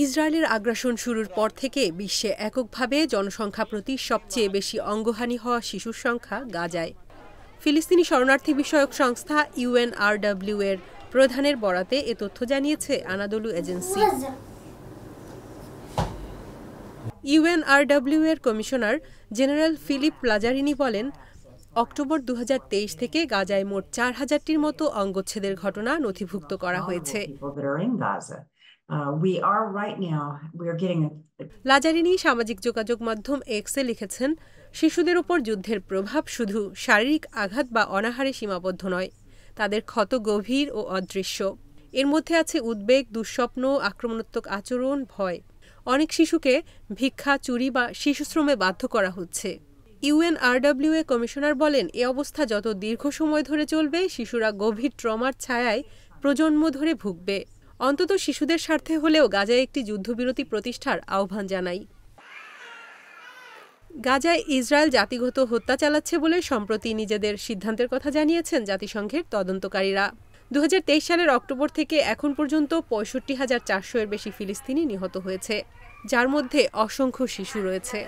ইসরায়েলের আগ্রাসন শুরুর পর থেকে বিশ্বে এককভাবে জনসংখ্যা প্রতি সবচেয়ে বেশি অঙ্গহানি হওয়া শিশুর সংখ্যা গাজায়। ফিলিস্তিনি শরণার্থী বিষয়ক সংস্থা UNRW এর প্রধানের বরাতে এ তথ্য জানিয়েছে আনাদোলু এজেন্সি। UNRW এর কমিশনার জেনারেল ফিলিপ লাজারিনি বলেন, অক্টোবর 2023 থেকে গাজায় মোট 4000টির মতো অঙ্গচ্ছেদের ঘটনা নথিভুক্ত করা হয়েছে। লাজারিনি সামাজিক যোগাযোগ মাধ্যম এক্সে লিখেছেন, শিশুদের উপর যুদ্ধের প্রভাব শুধু শারীরিক আঘাত বা অনাহারে সীমাবদ্ধ নয়, তাদের ক্ষত গভীর ও অদৃশ্য। এর মধ্যে আছে উদ্বেগ, দুঃস্বপ্ন, আক্রমণাত্মক আচরণ, ভয়। অনেক শিশুকে ভিক্ষা, চুরি বা শিশুশ্রমে বাধ্য করা হচ্ছে। UNRW এ কমিশনার বলেন, এ অবস্থা যত দীর্ঘ সময় ধরে চলবে, শিশুরা গভীর ট্রমার ছায়ায় প্রজন্ম ধরে ভুগবে। অন্তত শিশুদের স্বার্থে হলেও গাজায় একটি যুদ্ধবিরতি প্রতিষ্ঠার আহ্বান জানাই। গাজায় ইসরায়েল জাতিগত হত্যা চালাচ্ছে বলে সম্প্রতি নিজেদের সিদ্ধান্তের কথা জানিয়েছেন জাতিসংঘের তদন্তকারীরা। 2023 সালের অক্টোবর থেকে এখন পর্যন্ত 65,400 এর বেশি ফিলিস্তিনি নিহত হয়েছে, যার মধ্যে অসংখ্য শিশু রয়েছে।